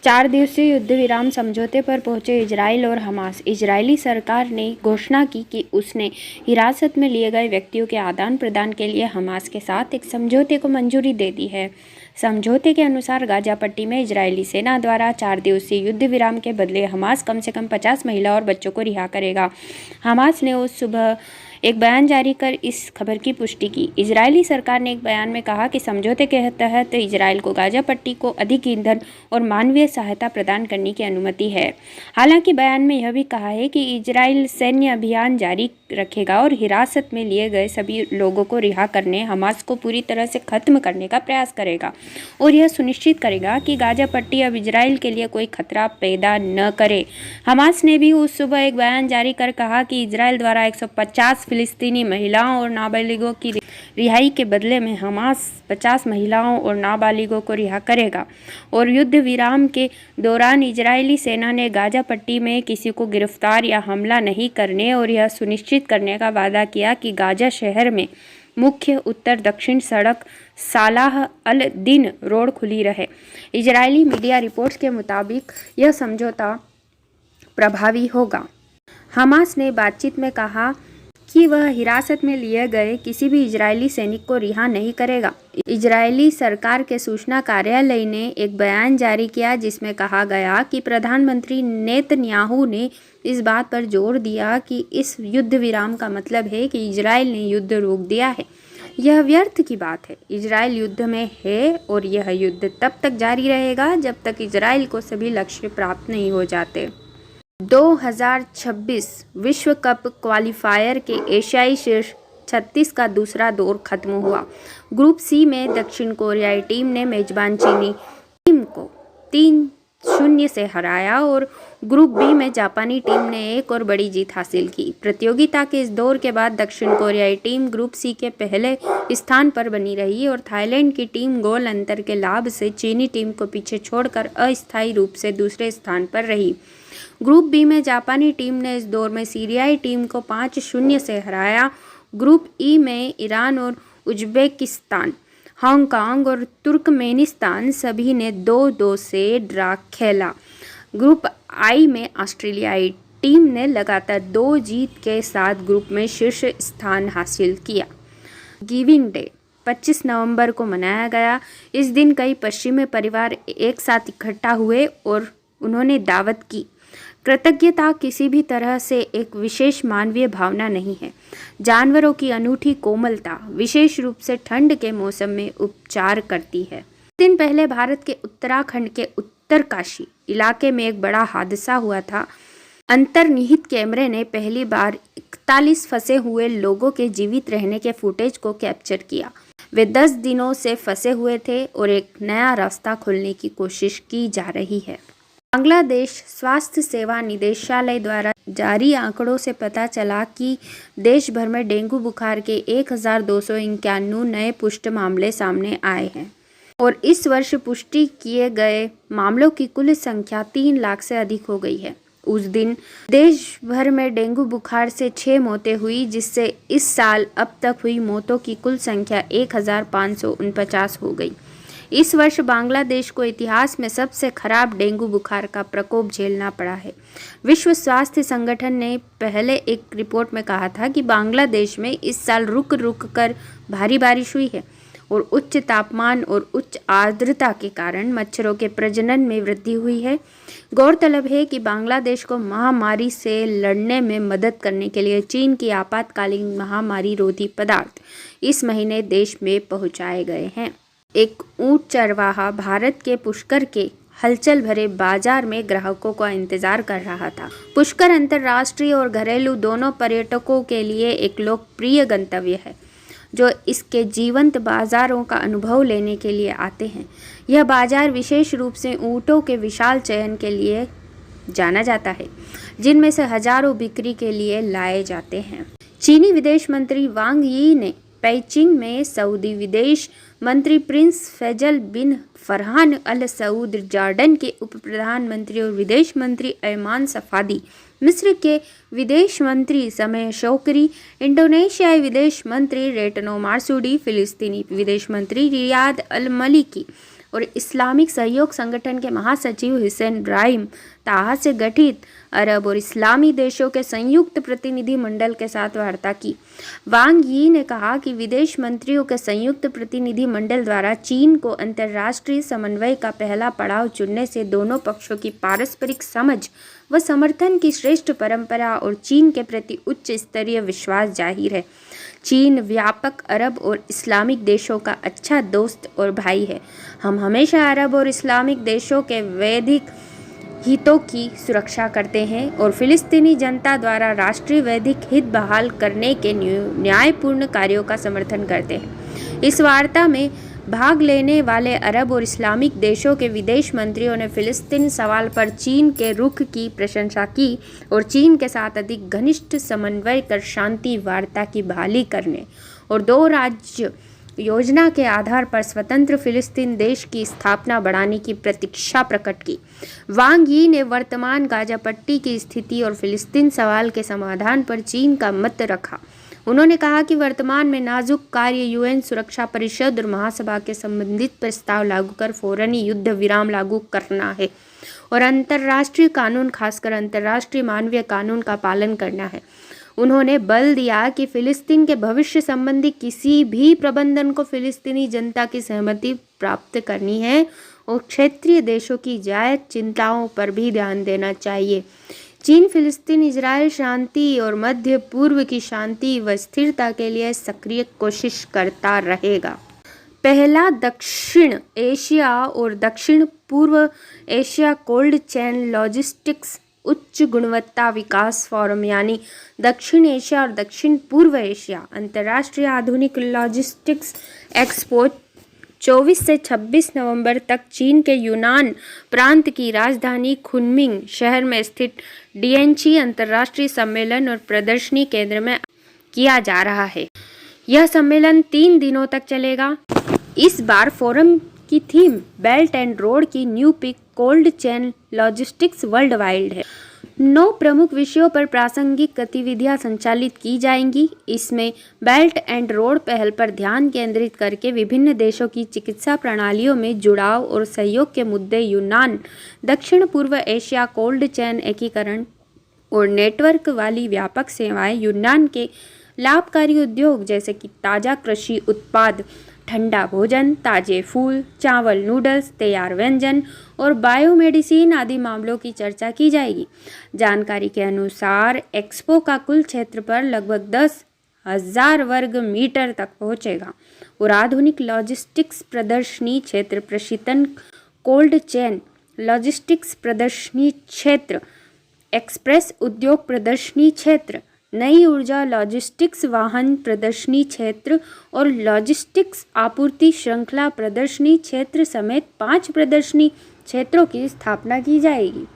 4 दिवसीय युद्ध विराम समझौते पर पहुंचे इजराइल और हमास। इजरायली सरकार ने घोषणा की कि उसने हिरासत में लिए गए व्यक्तियों के आदान प्रदान के लिए हमास के साथ एक समझौते को मंजूरी दे दी है। समझौते के अनुसार गाजा पट्टी में इजरायली सेना द्वारा 4 दिवसीय युद्ध विराम के बदले हमास कम से कम 50 महिला और बच्चों को रिहा करेगा। हमास ने उस सुबह एक बयान जारी कर इस खबर की पुष्टि की। इजरायली सरकार ने एक बयान में कहा कि समझौते के तहत इजराइल को गाजा पट्टी को अधिक ईंधन और मानवीय सहायता प्रदान करने की अनुमति है। हालांकि बयान में यह भी कहा है कि इजराइल सैन्य अभियान जारी रखेगा और हिरासत में लिए गए सभी लोगों को रिहा करने, हमास को पूरी तरह से खत्म करने का प्रयास करेगा और यह सुनिश्चित करेगा कि गाजा पट्टी अब इजराइल के लिए कोई खतरा पैदा न करे। हमास ने भी उस सुबह एक बयान जारी कर कहा कि इजराइल द्वारा 150 फिलिस्तीनी महिलाओं और नाबालिगों की रिहाई के बदले में हमास 50 महिलाओं और नाबालिगों को रिहा करेगा और युद्ध विराम के दौरान इजरायली सेना ने गाजा पट्टी में किसी को गिरफ्तार या हमला नहीं करने और यह सुनिश्चित करने का वादा किया कि गाजा शहर में मुख्य उत्तर दक्षिण सड़क सालाह अल दिन रोड खुली रहे। इजरायली मीडिया रिपोर्ट्स के मुताबिक यह समझौता प्रभावी होगा। हमास ने बातचीत में कहा कि वह हिरासत में लिए गए किसी भी इजरायली सैनिक को रिहा नहीं करेगा। इजरायली सरकार के सूचना कार्यालय ने एक बयान जारी किया जिसमें कहा गया कि प्रधानमंत्री नेतन्याहू ने इस बात पर जोर दिया कि इस युद्ध विराम का मतलब है कि इजराइल ने युद्ध रोक दिया है। यह व्यर्थ की बात है। इजराइल युद्ध में है और यह युद्ध तब तक जारी रहेगा जब तक इजराइल को सभी लक्ष्य प्राप्त नहीं हो जाते। 2026 विश्व कप क्वालिफायर के एशियाई शीर्ष 36 का दूसरा दौर खत्म हुआ। ग्रुप सी में दक्षिण कोरियाई टीम ने मेजबान चीनी टीम को 3-0 से हराया और ग्रुप बी में जापानी टीम ने एक और बड़ी जीत हासिल की। प्रतियोगिता के इस दौर के बाद दक्षिण कोरियाई टीम ग्रुप सी के पहले स्थान पर बनी रही और थाईलैंड की टीम गोल अंतर के लाभ से चीनी टीम को पीछे छोड़कर अस्थायी रूप से दूसरे स्थान पर रही। ग्रुप बी में जापानी टीम ने इस दौर में सीरियाई टीम को 5-0 से हराया। ग्रुप ई में ईरान और उज्बेकिस्तान, हांगकांग और तुर्कमेनिस्तान सभी ने 2-2 से ड्रा खेला। ग्रुप आई में ऑस्ट्रेलियाई टीम ने लगातार 2 जीत के साथ ग्रुप में शीर्ष स्थान हासिल किया। गिविंग डे 25 नवंबर को मनाया गया। इस दिन कई पश्चिमी परिवार एक साथ इकट्ठा हुए और उन्होंने दावत की। कृतज्ञता किसी भी तरह से एक विशेष मानवीय भावना नहीं है। जानवरों की अनूठी कोमलता विशेष रूप से ठंड के मौसम में उपचार करती है। दिन पहले भारत के उत्तराखंड के उत्तरकाशी इलाके में एक बड़ा हादसा हुआ था। अंतर्निहित कैमरे ने पहली बार 41 फंसे हुए लोगों के जीवित रहने के फुटेज को कैप्चर किया। वे 10 दिनों से फंसे हुए थे और एक नया रास्ता खोलने की कोशिश की जा रही है। बांग्लादेश स्वास्थ्य सेवा निदेशालय द्वारा जारी आंकड़ों से पता चला कि देश भर में डेंगू बुखार के 1291 नए पुष्ट मामले सामने आए हैं और इस वर्ष पुष्टि किए गए मामलों की कुल संख्या 3 लाख से अधिक हो गई है। उस दिन देश भर में डेंगू बुखार से 6 मौतें हुई, जिससे इस साल अब तक हुई मौतों की कुल संख्या 1549 हो गई। इस वर्ष बांग्लादेश को इतिहास में सबसे खराब डेंगू बुखार का प्रकोप झेलना पड़ा है। विश्व स्वास्थ्य संगठन ने पहले एक रिपोर्ट में कहा था कि बांग्लादेश में इस साल रुक रुक कर भारी बारिश हुई है और उच्च तापमान और उच्च आर्द्रता के कारण मच्छरों के प्रजनन में वृद्धि हुई है। गौरतलब है कि बांग्लादेश को महामारी से लड़ने में मदद करने के लिए चीन की आपातकालीन महामारी रोधी पदार्थ इस महीने देश में पहुंचाए गए हैं। एक ऊंट चरवाहा भारत के पुष्कर के हलचल भरे बाजार में ग्राहकों का इंतजार कर रहा था। पुष्कर अंतर्राष्ट्रीय और घरेलू दोनों पर्यटकों के लिए एक लोकप्रिय गंतव्य है जो इसके जीवंत बाजारों का अनुभव लेने के लिए आते हैं। यह बाजार विशेष रूप से ऊंटों के विशाल चयन के लिए जाना जाता है, जिनमें से हजारों बिक्री के लिए लाए जाते हैं। चीनी विदेश मंत्री वांग यी ने पेइचिंग में सऊदी विदेश मंत्री प्रिंस फैजल बिन फरहान अल सऊद, जॉर्डन के उप प्रधानमंत्री और विदेश मंत्री ऐमान सफादी, मिस्र के विदेश मंत्री समय शौकरी, इंडोनेशियाई विदेश मंत्री रेटनो मारसूडी, फिलिस्तीनी विदेश मंत्री रियाद अल मलिकी, और इस्लामिक सहयोग संगठन के महासचिव हुसैन इब्राहिम ताहा से गठित अरब और इस्लामी देशों के संयुक्त प्रतिनिधि मंडल के साथ वार्ता की। वांग यी ने कहा कि विदेश मंत्रियों के संयुक्त प्रतिनिधि मंडल द्वारा चीन को अंतर्राष्ट्रीय समन्वय का पहला पड़ाव चुनने से दोनों पक्षों की पारस्परिक समझ व समर्थन की श्रेष्ठ परंपरा और चीन के प्रति उच्च स्तरीय विश्वास जाहिर है। चीन व्यापक अरब और इस्लामिक देशों का अच्छा दोस्त और भाई है। हम हमेशा अरब और इस्लामिक देशों के वैश्विक हितों की सुरक्षा करते हैं और फिलिस्तीनी जनता द्वारा राष्ट्रीय वैश्विक हित बहाल करने के न्यायपूर्ण कार्यों का समर्थन करते हैं। इस वार्ता में भाग लेने वाले अरब और इस्लामिक देशों के विदेश मंत्रियों ने फिलिस्तीन सवाल पर चीन के रुख की प्रशंसा की और चीन के साथ अधिक घनिष्ठ समन्वय कर शांति वार्ता की बहाली करने और दो राज्य योजना के आधार पर स्वतंत्र फिलिस्तीन देश की स्थापना बढ़ाने की प्रतीक्षा प्रकट की। वांग यी ने वर्तमान गाजा पट्टी की स्थिति और फिलिस्तीन सवाल के समाधान पर चीन का मत रखा। उन्होंने कहा कि वर्तमान में नाजुक कार्य यूएन सुरक्षा परिषद और महासभा के संबंधित प्रस्ताव लागू कर फौरनी युद्ध विराम लागू करना है और अंतर्राष्ट्रीय कानून खासकर अंतर्राष्ट्रीय मानवीय कानून का पालन करना है। उन्होंने बल दिया कि फिलिस्तीन के भविष्य संबंधी किसी भी प्रबंधन को फिलिस्तीनी जनता की सहमति प्राप्त करनी है और क्षेत्रीय देशों की जायज चिंताओं पर भी ध्यान देना चाहिए। चीन फिलिस्तीन इजराइल शांति और मध्य पूर्व की शांति व स्थिरता के लिए सक्रिय कोशिश करता रहेगा। पहला दक्षिण एशिया और दक्षिण पूर्व एशिया कोल्ड चेन लॉजिस्टिक्स उच्च गुणवत्ता विकास फोरम यानी दक्षिण एशिया और दक्षिण पूर्व एशिया अंतर्राष्ट्रीय आधुनिक लॉजिस्टिक्स एक्सपो 24 से 26 नवंबर तक चीन के यूनान प्रांत की राजधानी खुनमिंग शहर में स्थित डीएनची अंतर्राष्ट्रीय सम्मेलन और प्रदर्शनी केंद्र में किया जा रहा है। यह सम्मेलन 3 दिनों तक चलेगा। इस बार फोरम की थीम बेल्ट एंड रोड की new pick cold chain logistics world wide है। 9 प्रमुख विषयों पर प्रासंगिक गतिविधियां संचालित की जाएंगी। इसमें बेल्ट एंड रोड पहल पर ध्यान केंद्रित करके विभिन्न देशों की चिकित्सा प्रणालियों में जुड़ाव और सहयोग के मुद्दे, यूनान दक्षिण पूर्व एशिया कोल्ड चेन एकीकरण और नेटवर्क वाली व्यापक सेवाएं, यूनान के लाभकारी उद्योग जैसे कि ताज़ा कृषि उत्पाद, ठंडा भोजन, ताजे फूल, चावल, नूडल्स, तैयार व्यंजन और बायोमेडिसिन आदि मामलों की चर्चा की जाएगी। जानकारी के अनुसार एक्सपो का कुल क्षेत्रफल लगभग 10,000 वर्ग मीटर तक पहुंचेगा और आधुनिक लॉजिस्टिक्स प्रदर्शनी क्षेत्र, प्रशीतन कोल्ड चेन लॉजिस्टिक्स प्रदर्शनी क्षेत्र, एक्सप्रेस उद्योग प्रदर्शनी क्षेत्र, नई ऊर्जा लॉजिस्टिक्स वाहन प्रदर्शनी क्षेत्र और लॉजिस्टिक्स आपूर्ति श्रृंखला प्रदर्शनी क्षेत्र समेत 5 प्रदर्शनी क्षेत्रों की स्थापना की जाएगी।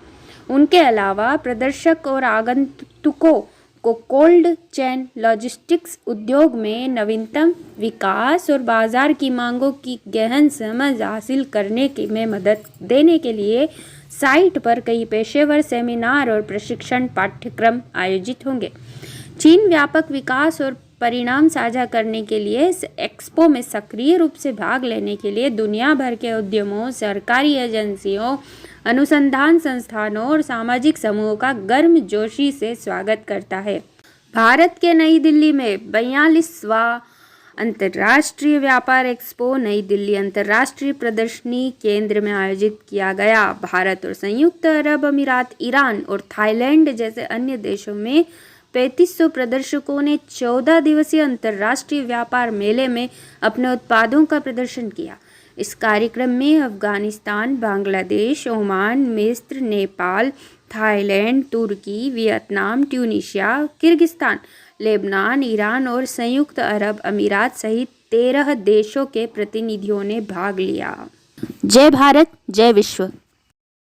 उनके अलावा प्रदर्शक और आगंतुकों को कोल्ड चेन लॉजिस्टिक्स उद्योग में नवीनतम विकास और बाजार की मांगों की गहन समझ हासिल करने में मदद देने के लिए साइट पर कई पेशेवर सेमिनार और प्रशिक्षण पाठ्यक्रम आयोजित होंगे। चीन व्यापक विकास और परिणाम साझा करने के लिए इस एक्सपो में सक्रिय रूप से भाग लेने के लिए दुनिया भर के उद्यमों, सरकारी एजेंसियों, अनुसंधान संस्थानों और सामाजिक समूहों का गर्मजोशी से स्वागत करता है। भारत के नई दिल्ली में 42वां अंतर्राष्ट्रीय व्यापार एक्सपो नई दिल्ली अंतर्राष्ट्रीय प्रदर्शनी केंद्र में आयोजित किया गया। भारत और संयुक्त अरब अमीरात, ईरान और थाईलैंड जैसे अन्य देशों में 3500 प्रदर्शकों ने 14 दिवसीय अंतर्राष्ट्रीय व्यापार मेले में अपने उत्पादों का प्रदर्शन किया। इस कार्यक्रम में अफगानिस्तान, बांग्लादेश, ओमान, मिस्र, नेपाल, थाईलैंड, तुर्की, Vietnam, Tunisia, Kyrgyzstan, Lebanon, Iran और संयुक्त अरब अमीरात सहित 13 देशों के प्रतिनिधियों ने भाग लिया। जय भारत, जय विश्व।